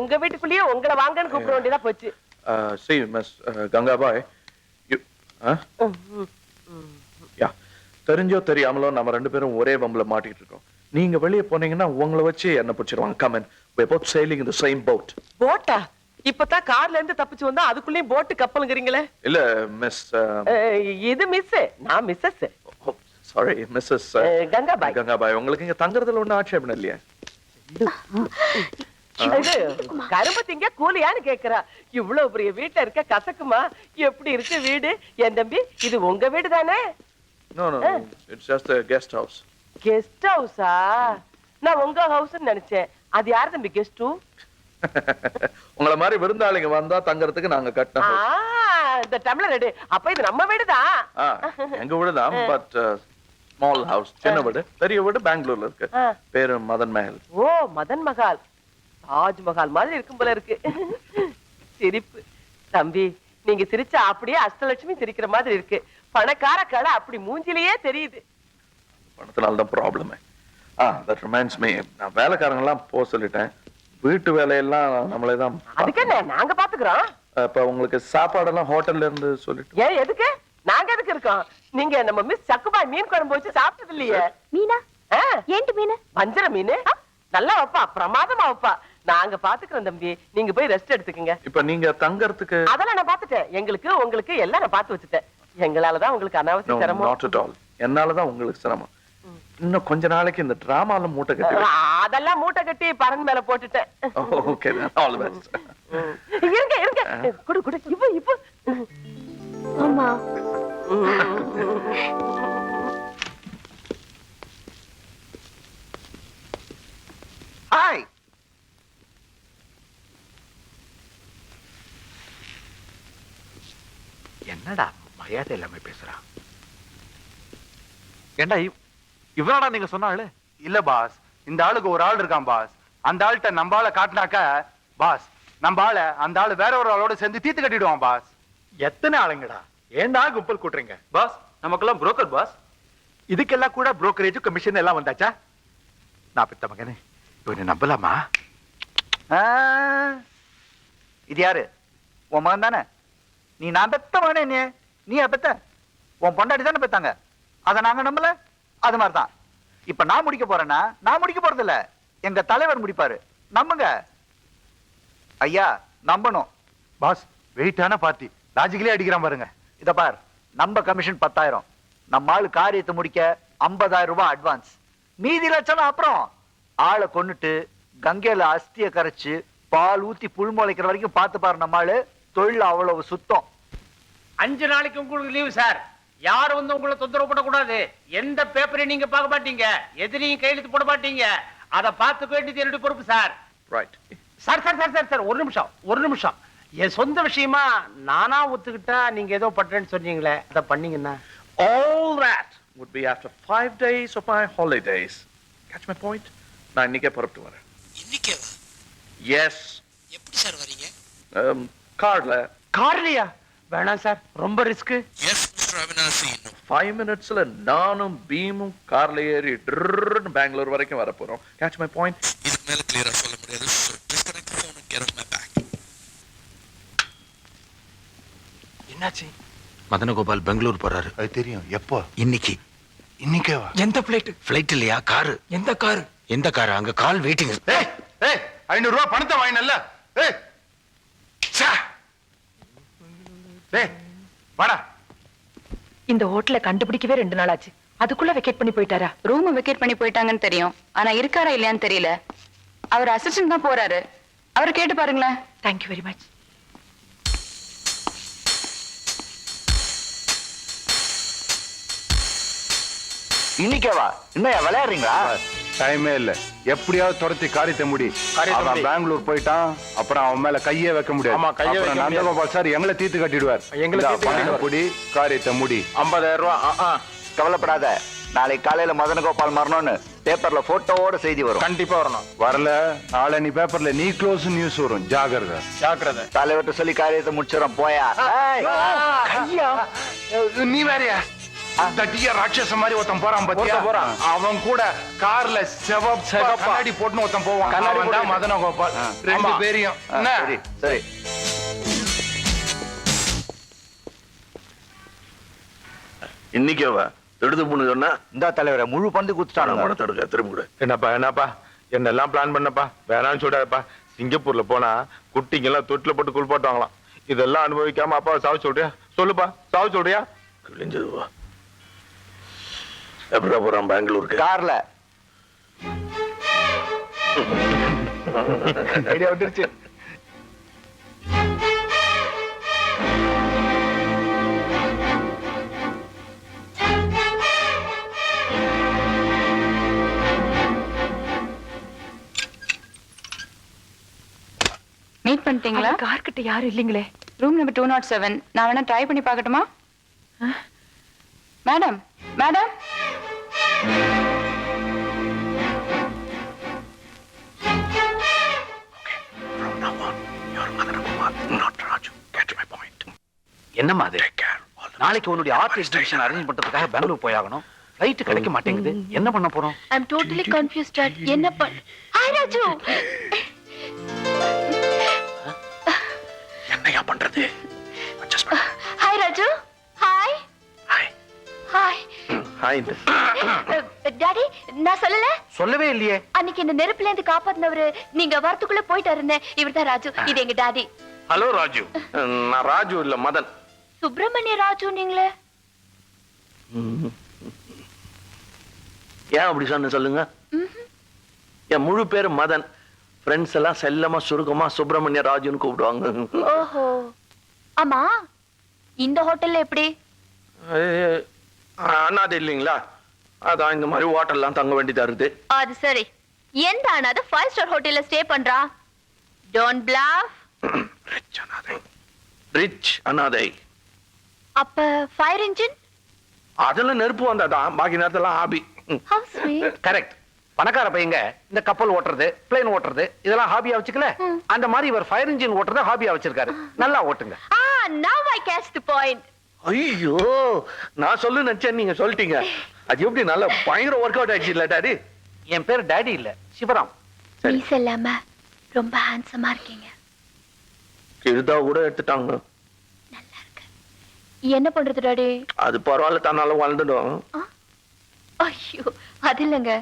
உங்க வீட்டுக்குள்ளேயே உங்களை வாங்கன்னு கூப்பிட வேண்டியதா போச்சு. See, Miss Gangabai, you, yeah, தெரிஞ்சோ தெரியாமலோ நம்ம ரெண்டு பேரும் ஒரே வம்பல மாட்டிட்டு இருக்கோம். நீங்க வெளியே போனீங்கன்னா உங்களை வச்சு என்ன பிடிச்சிருவாங்க. Come in, we're both sailing in the same boat. போட்டா? இப்பதான் கார்ல இருந்து தப்பிச்சு வந்தா அதுக்குள்ளேயும் போட்டு கப்பலுங்கிறீங்களே? இல்ல மிஸ், இது மிஸ், நான் Mrs. Sorry Mrs Gangabai. Gangabai, உங்களுக்கு இங்க தங்குறதுல ஒன்றும் ஆட்சேபம் இல்லையா? கரும்பு திங்க கூலியான்னு கேக்குறா. இவ்வளவு பெரிய வீட்டுல இருக்க கசக்குமா? எப்படி இருக்கு வீடு? என் தம்பி, இது உங்க வீடு தானே? No, it's just a guest house. Guest ஹவுஸா? நான் உங்க ஹவுஸ்னு நினைச்சேன். அது யார் தம்பி கெஸ்ட்? உங்கள மாதிரி விருந்தாளிங்க வந்தா தங்கறதுக்கு நாங்க கட்டணும். இந்த டம்ளர் ரெடி. அப்ப இது நம்ம வீடு தான். எங்க வீடு தான், பட் ஸ்மால் ஹவுஸ், சின்ன வீடு. பெரிய வீடு பெங்களூர்ல இருக்கு. பேரு மதன் மஹல். ஓ, மதன் மஹால். தாஜ்மஹால் மாதிரி இருக்கும் போல இருக்கு. சிரிப்பு தம்பி, நீங்க சிரிச்சா அப்படியே அஷ்டலட்சுமி சிரிக்கிற மாதிரி இருக்கு. பணக்கார கடை அப்படி மூஞ்சிலேயே தெரியுது. பணத்தினால தான் ப்ராப்ளம். that reminds me, நான் வேலைக்காரங்க எல்லாம் போக சொல்லிட்டேன். வீட்டு வேலையெல்லாம் நம்மளே தான். அதுக்கு என்ன, நாங்க பாத்துக்கிறோம். இப்ப உங்களுக்கு சாப்பாடெல்லாம் ஹோட்டல்ல இருந்து சொல்லிட்டு. ஏன் எதுக்கு? நாங்க எதுக்கு இருக்கோம்? நீங்க நம்ம மிஸ் சக்குபாய் மீன் குழம்பு வச்சு சாப்பிட்டது இல்லையே? மீனா? ஏன்ட்டு மீன்? வஞ்சர மீன் நல்லா வைப்பா, பிரமாதமா வைப்பா. நாங்க பாத்துக்கிறோம் தம்பி, நீங்க போய் ரெஸ்ட் எடுத்துக்கங்க. இப்ப நீங்க தங்கறதுக்கு அதெல்லாம் நான் பாத்துட்டேன். எங்களுக்கு உங்களுக்கு எல்லாம் நான் பாத்து வச்சுட்டேன். எங்களாலதான் உங்களுக்கு அனாவசிய சிரமம். not at all. என்னாலதான் உங்களுக்கு சிரமம். இன்னும் கொஞ்ச நாளைக்கு இந்த டிராமால மூட்டை கட்டி. அதெல்லாம் மூட்டை கட்டி பரன் மேல போட்டுட்டேன். Okay, all the best. இருங்க இருங்க, குடு குடு, இப்போ அம்மா. ஹாய். என்னடா மரியாதை இல்லாம பேசுறா? ஏண்டா இவராடா நீங்க சொன்ன ஆளு? இல்ல பாஸ், இந்த ஆளுக்கு ஒரு ஆள் இருக்கான் பாஸ். அந்த ஆள்கிட்ட நம்ம ஆளை காட்டினாக்க பாஸ், நம்ம ஆளை அந்த ஆளு வேற ஒரு ஆளோட சேர்ந்து தீத்து கட்டிடுவான் பாஸ். எத்தனை ஆளுங்கடா? ஏண்டா கும்பல் கூட்டுறீங்க? பாஸ், நமக்கெல்லாம் புரோக்கர் பாஸ். இதுக்கெல்லாம் கூட புரோக்கரேஜ் கமிஷன் எல்லாம் வந்தாச்சா? நான் பெத்த மகனே, இவனை நம்பலாமா? இது யாரு? உன் மகன் தானே? நீ நான் பெத்த மகனே. நீ பெத்த உன் பொண்டாட்டி தானே பெத்தாங்க. அதை நாங்க நம்பல. அது மாதிரிதான் இப்ப நான் முடிக்க போறேன்னா, நான் முடிக்க போறது இல்ல, எங்க தலைவர் முடிப்பாரு. நம்புங்க ஐயா, நம்பணும். பாஸ், வெயிட்டான பார்ட்டி, லாஜிக்கலே அடிக்கிறான் பாருங்க. இத பார், நம்ம கமிஷன் 10,000, நம்ம ஆளு காரியத்தை முடிக்க 50,000 ரூபாய் அட்வான்ஸ், மீதி லட்சம் அப்புறம். ஆளை கொன்னுட்டு கங்கையில அஸ்திய கரைச்சு பால் ஊத்தி புல் முளைக்கிற வரைக்கும் பார்த்து பாரு. நம்ம ஆளு தொழில் அவ்வளவு சுத்தம். 5 நாளைக்கு உங்களுக்கு லீவு சார். யாரும் வந்து உங்களை தொந்தரவு பண்ணக்கூடாது. எந்த பேப்பரையும் நீங்க பார்க்க மாட்டீங்க, எதிரையும் கையெழுத்து போட மாட்டீங்க. அதை பார்த்துக்க வேண்டியது என்னுடைய பொறுப்பு sir. Right sir sir sir sir sir ஒரு நிமிஷம். என் சொந்த விஷயமா நானா ஒத்துக்கிட்டா நீங்க ஏதோ பண்றேன்னு சொன்னீங்களே, அதை பண்ணீங்கன்னா? all that would be after 5 days of my holidays. Catch my point? நான் இன்னைக்கே புறப்பட்டு வரேன். இன்னைக்கேவா? Yes. எப்படி சார் வரீங்க? கார்லயா? வேணாம் சார், ரொம்ப ரிஸ்க். S mister Avinashi. 5 minutesல நானும் பீமும் கார்ல ஏறி பெங்களூர் வரைக்கும் வர போறோம். Catch my point? இதுக்கு மேல கிளியரா சொல்ல முடியாது. So disconnect the phone and get off my back. என்னாச்சு? மதனகோபால் பெங்களூர் போறாரு. அது தெரியும். எப்போ? இன்னைக்கு. இன்னைக்கேவா? எந்த பிளைட்? பிளைட் இல்லையா, காரு. எந்த காரு? எந்த காரு? அங்க கால் வெயிட்டிங். 500 ரூபாய் பணத்தை வாங்கினல்ல. வாடா. இந்த ஹோட்டலை கண்டுபிடிக்கவே 2 நாள் ஆச்சு. அதுக்குள்ள வெக்கேட் பண்ணி போயிட்டாரா? ரூம் வெக்கேட் பண்ணி போயிட்டாங்கன்னு தெரியும், ஆனா இருக்காரா இல்லையான்னு தெரியல. அவர் அசிஸ்டன்ட் தான் போறாரு, அவரை கேட்டு பாருங்களேன். Thank you very much. இன்னைக்கேவா? இன்னும் விளையாடுறீங்களா? டைமே இல்ல, எப்படியாவது துரத்தி காரியத்தை முடி. அவன் பெங்களூர் போயிட்டான், அப்புறம் அவன் மேல கையே வைக்க முடியாது. நந்தகோபால் சார் எங்களை தீத்து கட்டிடுவார். காரியத்தை முடி. 50,000 ரூபாய். கவலைப்படாத, நாளைக்கு காலையில மதனகோபால் மரணம்னு பேப்பர்ல போட்டோவோட செய்தி வரும். கண்டிப்பா வரணும். வரல, நாளை நீ பேப்பர்ல நீ க்ளோஸ் நியூஸ் வரும். ஜாக்கிரதை. தலைவர்கிட்ட சொல்லி காரியத்தை முடிச்சிடும். போயா. நீ வேறையா? தட்டிய ராட்சச மாதிரி ஒருத்தன் போறான் பாத்தியா ஒருத்தன் போறான். அவன் கூட கார்ல சிவப்பா கண்ணாடி போட்டுன்னு ஒருத்தன் போவான் கண்ணாடி அவன் தான் போட்டு. மதன கோபால் ரெண்டு ஆமா. பேரையும் சரி சரி இன்னைக்கு அவ எடுத்து பொண்ணு சொன்னா இந்த தலைவரை முழு பந்து குத்துட்டானுங்க பணத்தை எடுக்க திரும்ப கூட என்னப்பா என்னெல்லாம் பிளான் பண்ணப்பா வேணாம்னு சொல்றாருப்பா சிங்கப்பூர்ல போனா குட்டிங்க எல்லாம் தொட்டில போட்டு குளிப்பாட்டுவாங்களாம் இதெல்லாம் அனுபவிக்காம அப்பா சாவு சொல்றியா சொல்லுப்பா சாவு சொல்றியா கிழிஞ்சதுவா எப்படா போறான் பெங்களூருக்கு கார்ல ஐடியா வந்துருச்சு மீட் பண்ணிட்டீங்களா? கார் கிட்ட யாரும் இல்லைங்களே. Room number 207. நான் வேணா ட்ரை பண்ணி பார்க்கட்டுமா? மேடம் மேடம் என்னம்மா அது? நாளைக்கு உன்னுடைய ஆர்ட் எக்ஸிபிஷன் அரேஞ்ச் பண்றதுக்காக பெங்களூர் போயாகணும். ஃளைட் கிடைக்க மாட்டேங்குது. என்ன பண்ண போறோம்? ஐ அம் டோட்டலி கன்ஃபியூஸ்ட் டாட். என்ன பண்ண? ஹாய் ராஜு. என்னையா பண்றது? அட்ஜஸ்ட் பண்ணு. Hi Raju. Hi. Hi. Hi. Hi. Daddy நான் சொல்லல? சொல்லவே இல்லையே. அன்னைக்கு இந்த நெருப்புல இருந்து காப்பாத்துனவரு நீங்க வரதுக்குள்ள போயிட்டாருன்னு. இவர்தான் ராஜு. இது எங்க டாடி. ஹலோ ராஜு. நான் ராஜு இல்ல மதன். சுப்பிரமணிய ராஜு நீங்களே? ஏன் அப்படி சொன்ன சொல்லுங்க. என் முழு பேரு மதன். ஃப்ரெண்ட்ஸ் எல்லாம் செல்லமா சுருக்கமா சுப்பிரமணிய ராஜுன்னு கூப்பிடுவாங்க. ஓஹோ. ஆமா இந்த ஹோட்டல்ல எப்படி? அண்ணாது இல்லைங்களா, அதான் இந்த மாதிரி ஹோட்டல்லாம் தங்க வேண்டியதா இருக்குது. அது சரி. எந்த அனாதை 5 ஸ்டார் ஹோட்டல்ல ஸ்டே பண்றா? Don't bluff. ரிச் அனாதை. ரிச் அனாதை. அப்ப ஃபயர் இன்ஜின்? அதெல்லாம் நெருப்பு வந்தாதான், பாக்கி நேரத்தெல்லாம் ஆபி. How sweet. கரெக்ட். பணக்கார பையங்க இந்த கப்பல் ஓட்டுறது, பிளேன் ஓட்டுறது இதெல்லாம் ஹாபியா வச்சுக்கல. அந்த மாதிரி இவர் ஃபயர் இன்ஜின் ஓட்டுறத ஹாபியா வச்சிருக்காரு. நல்லா ஓட்டுங்க. Now I catch the point. ஐயோ, நான் சொல்லு நினைச்சேன், நீங்க சொல்லிட்டீங்க. அது எப்படி நல்ல பயங்கர ஒர்க் அவுட் ஆயிடுச்சு இல்ல டாடி? என் பேர் டாடி இல்ல, சிவராம். மீச இல்லாம ரொம்ப ஹேண்ட்ஸமா இருக்கீங்க. கிருதா கூட எடுத்துட்டாங்க. நல்லா இருக்கு. என்ன பண்றது டாடி? அது பரவாயில்ல, தன்னால வாழ்ந்துடும். ஐயோ அது இல்லைங்க.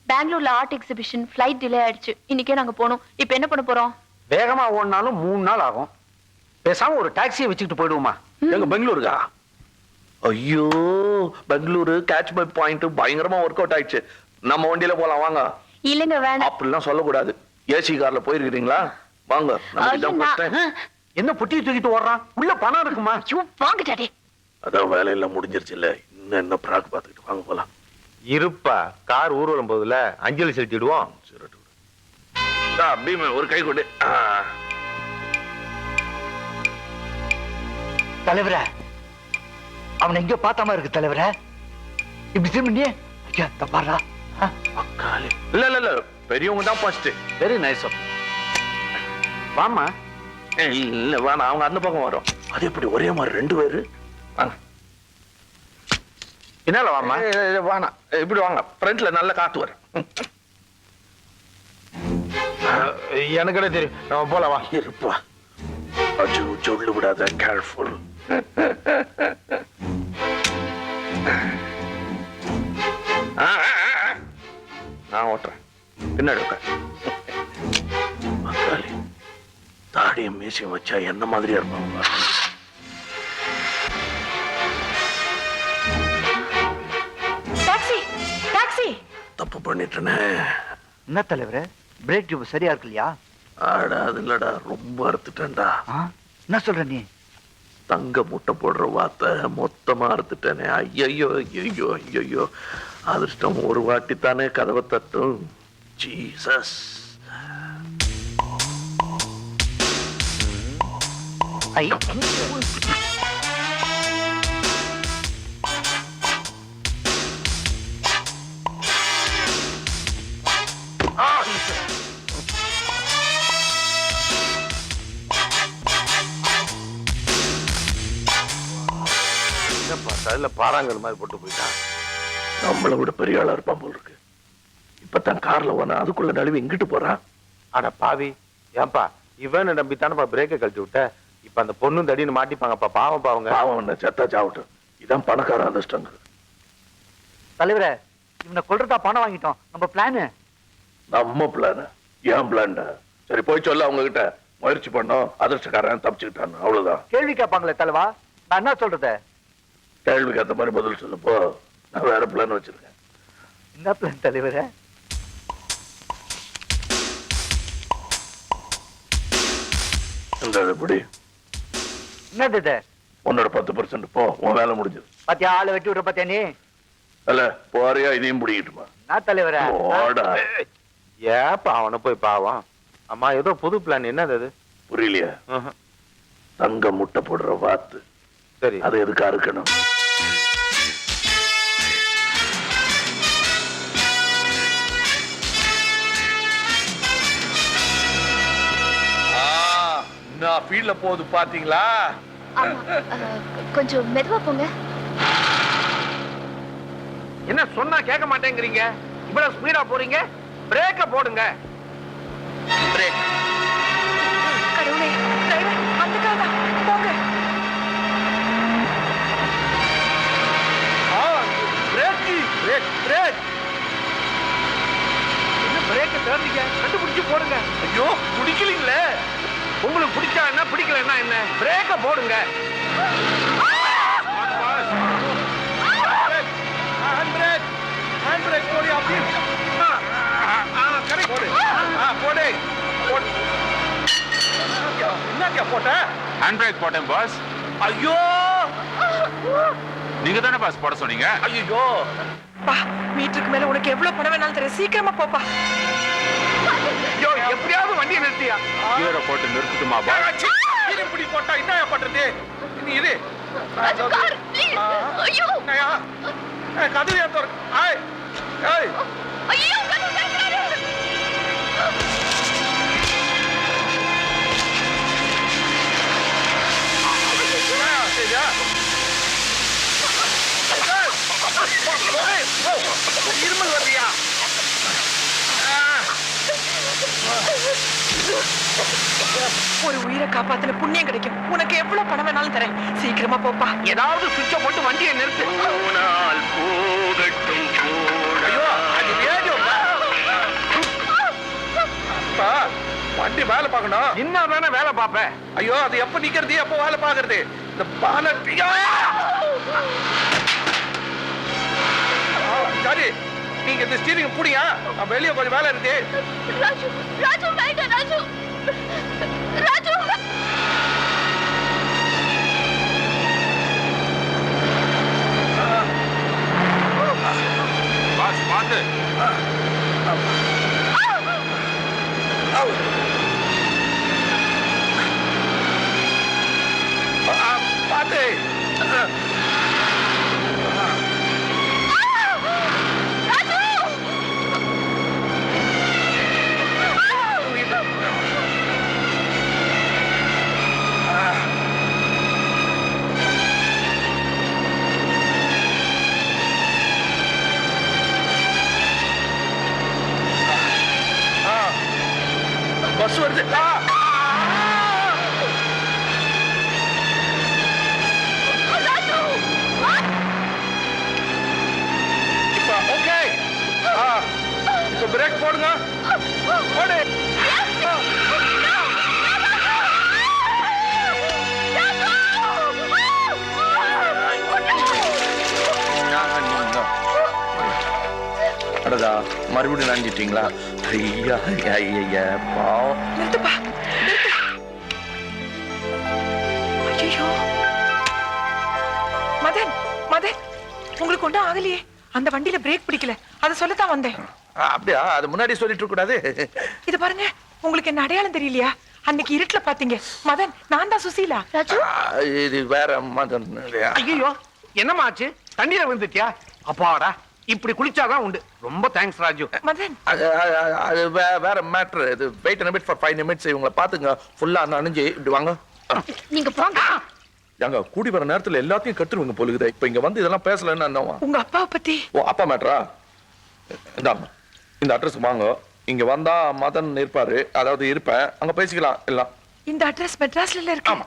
பெங்களூர்ல ஆர்ட் எக்ஸிபிஷன் ஃளைட் டிலே ஆயிடுச்சு. இன்னைக்கே நாங்க போனோம். இப்போ என்ன பண்ண போறோம்? வேகமா ஓடினாலும் 3 நாள் ஆகும். பேசாம ஒரு டாக்ஸியை வச்சுக்கிட்டு போயிடுவோமா? எங்க பெங்களூருக்கா? ஐயோ, பெங்களூரு கேட்ச் மை பாயிண்ட் பயங்கரமா ஒர்க் அவுட் ஆயிடுச்சு. நம்ம வண்டியில போலாம் வாங்க. இல்லங்க வேணாம். அப்படிலாம் சொல்லக்கூடாது. ஏசி கார்ல போயிருக்கீங்களா? வாங்க. நமக்கு இதான் first time. என்ன பொட்டியை தூக்கிட்டு ஓடுறான்? உள்ள பணம் இருக்குமா? வாங்க டாடி. அதான் வேலையெல்லாம் முடிஞ்சிருச்சு இல்ல, இன்னும் என்ன பிராக் பார்த்துக்கிட்டு வாங்க போலாம். இருப்பா, கார் ஊர்வலம் போதுல, அஞ்சலி செலுத்திடுவோம். பீமே ஒரு கை கொண்டு. தலைவர அவன் எங்க பார்த்தாம இருக்கு தலைவர. இப்படி திரும்பியே ஐயா தப்பாரா. இல்ல இல்ல இல்ல, பெரியவங்க தான் ஃபர்ஸ்ட். Very nice. வாமா. இல்ல வேணாம், அவங்க அந்த பக்கம் வரும். அது எப்படி ஒரே மாதிரி 2 பேரு? வாங்க. என்னால வாமா. வேணாம், இப்படி வாங்க. ஃப்ரண்ட்ல நல்ல காத்து வரும். எனக்கு என்ன தெரியும், நம்ம போலாம் வா. இருப்பா அஜு, சொல்லு விடாத. கேர்ஃபுல். நான் ஓட்டுறேன், பின்னாடி உட்கார். மக்காளி தாடியும் மீசையும் வச்சா என்ன மாதிரியா இருப்பாங்க. Taxi taxi. தப்பு பண்ணிட்டேனே. என்ன தலைவர, பிரேக் டியூப் சரியா இருக்குல்லையா? ஆடா அது இல்லடா, ரொம்ப அறுத்துட்டேன்டா. என்ன சொல்ற நீ? தங்க முட்டை போடுற வார்த்தை மொத்தமா அறுத்துட்டேனே. ஐயோ ஐயோ ஐயோ, அதிர்ஷ்டம் ஒரு வாட்டி தானே கதவை தட்டும். ஜீசஸ். ஐ கல்ல பாறாங்கல் மாதிரி போட்டு போயிட்டான். நம்மளை விட பெரிய ஆளா இருப்பான் போல் இருக்கு. இப்பதான் கார்ல போனா அதுக்குள்ள நழுவி எங்கிட்டு போறான். ஆனா பாவி, ஏன்பா இவன் நம்பித்தானப்பா பிரேக்கை கழட்டி விட்ட. இப்ப அந்த பொண்ணும் தடின்னு மாட்டிப்பாங்கப்பா. பாவம் பாவங்க. பாவம் என்ன செத்தா சாவட்டும். இதான் பணக்கார அதிர்ஷ்டங்க. தலைவரே, இவனை கொல்றதா பணம் வாங்கிட்டோம். நம்ம பிளானு. நம்ம பிளான் ஏன் பிளான்டா? சரி போய் சொல்ல அவங்க கிட்ட. முயற்சி பண்ணோம், அதிர்ஷ்டக்காரன் தப்பிச்சுக்கிட்டான், அவ்வளவுதான். கேள்வி கேட்பாங்களே தலைவா, நான் என்ன சொல்றது? கேள்விக்கு ஏத்த மாதிரி பதில் சொல்லு போ. நான் வேற பிளான் வச்சிருக்கேன். என்ன பிளான் தலைவரே? இந்த எப்படி என்னது இது? உன்னோட 10% போ, உன் வேலை முடிஞ்சது. பாத்தியா, ஆளை வெட்டி விடுற பாத்தியா நீ? அல்ல போறியா, இதையும் பிடிக்கிட்டுமா? நான் தலைவரே. ஓடா. ஏப்பா அவனை போய் பாவம். அம்மா ஏதோ புது பிளான். என்னது அது? புரியலையா? தங்க முட்டை போடுற வாத்து. சரி, அது எதுக்கா இருக்கணும்? நான் ஃபீல்ட்ல போகுது பாத்தீங்களா? கொஞ்சம் மெதுவா போங்க. என்ன சொன்னா கேட்க மாட்டேங்கிறீங்க? இவ்வளவு ஸ்பீடா போறீங்க. பிரேக்க போடுங்க. பிரேக். கடவுளே, டிரைவர் அந்த கார் தான். போங்க. Break break break. என்ன பிரேக்க தேர்ந்தீங்க? கண்டுபிடிச்சு போடுங்க. ஐயோ பிடிக்கலீங்களே. உங்களுக்கு பிடிச்சா என்ன, பிடிக்கலன்னா என்ன? பிரேக்க போடுங்க. ஹேண்ட் பிரேக் போடு. அப்படியே கரெக்ட் போடு. போடு. என்னக்கா போட்ட? ஹேண்ட் பிரேக் போட்டேன் பாஸ். ஐயோ நீங்க தானே பாஸ் போட சொன்னீங்க. ஐயோ பா, மீட்டருக்கு மேல உனக்கு எவ்வளவு பணம் வேணாலும் தரேன். சீக்கிரமா போப்பா. ஐயோ, எப்படியாவது வண்டியை நிறுத்தியா? கீரை போட்டு நிறுத்துட்டுமா பாஸ்? இப்படி போட்டா என்ன பண்றது? நீ இது கதவு ஏத்தோர். இருமல் வந்தியா? ஒரு உயிரை காப்பாத்தின புண்ணியம் கிடைக்கும். உனக்கு எவ்வளவு பணம் வேணாலும் தரேன். சீக்கிரமா போப்பா. ஏதாவது சுவிட்ச போட்டு வண்டியை நிறுத்து. ஐயோ அது ரேடியோ. வண்டி வேலை பார்க்கணும். இன்னும் தானே வேலை பார்ப்பேன். ஐயோ அது எப்ப நிக்கிறது, எப்ப வேலை பாக்குறது? இந்த பாலட்டியா. சரி நீங்க இந்த ஸ்டீரிங் புடிங்க. நான் வெளியே கொஞ்சம் வேலை இருக்கு. ராஜு, ராஜு வேண்டாம். ராஜு, ராஜு. பாஸ் பாத்து. பாத்து. பஸ் வருது. இப்ப ஓகே. இப்ப பிரேக் போடுங்க. போடு. அடடா மறுபடியும் நனைஞ்சிட்டீங்களா? ஐயா ஐயா பாவம். நிறுத்துப்பா, நிறுத்து. ஐயோ மதன், மதன், உங்களுக்கு ஒன்றும் ஆகலையே? அந்த வண்டியில பிரேக் பிடிக்கல, அதை சொல்லத்தான் வந்தேன். அப்படியா? அது முன்னாடி சொல்லிட்டு இருக்க கூடாது. இது பாருங்க, உங்களுக்கு என்ன அடையாளம் தெரியலையா? அன்னைக்கு இருட்டுல பாத்தீங்க. மதன், நான் தான் சுசீலா. ராஜு, இது வேற மதன். ஐயோ, என்னம்மா ஆச்சு? தண்ணீரை விழுந்துட்டியா? அப்பாடா, இப்படி குளிச்சாதான் உண்டு. ரொம்ப தேங்க்ஸ் ராஜு. மதன், அது வேற மேட்டர். இது wait a bit for 5 minutes. இவங்களை பாத்துங்க. ஃபுல்லா நனைஞ்சு இப்படி வாங்க. நீங்க போங்க. எங்க கூடி வர நேரத்துல எல்லாத்தையும் கட்டுருவீங்க போலுக்குதே. இப்ப இங்க வந்து இதெல்லாம் பேசலன்னா என்னவா? உங்க அப்பாவை பத்தி. ஓ அப்பா மேட்ரா? இந்தாம்மா இந்த அட்ரஸ் வாங்க. இங்க வந்தா மதன் இருப்பாரு, அதாவது இருப்பேன், அங்க பேசிக்கலாம் எல்லாம். இந்த அட்ரஸ் மெட்ராஸ்ல இருக்கு. ஆமா.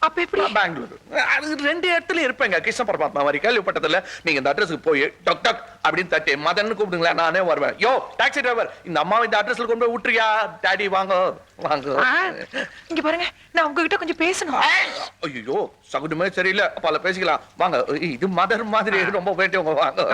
அப்ப எப்படி? பெங்களூர். அது 2 இடத்துல இருப்பேங்க. கிருஷ்ண பரமாத்மா மாதிரி கேள்விப்பட்டதில்ல. நீங்க இந்த அட்ரஸ்க்கு போய் டக் டக் அப்படின்னு தட்டி மதன் கூப்பிடுங்களேன், நானே வருவேன். யோ டாக்ஸி டிரைவர், இந்த அம்மாவை இந்த அட்ரஸ்ல கொண்டு போய் விட்டுறியா? டாடி வாங்க வாங்க. இங்க பாருங்க, நான் உங்ககிட்ட கொஞ்சம் பேசணும். ஐயோ சகுனமே சரியில்லை, பல பேசிக்கலாம் வாங்க. இது மதர் மாதிரி ரொம்ப வேண்டியவங்க வாங்க.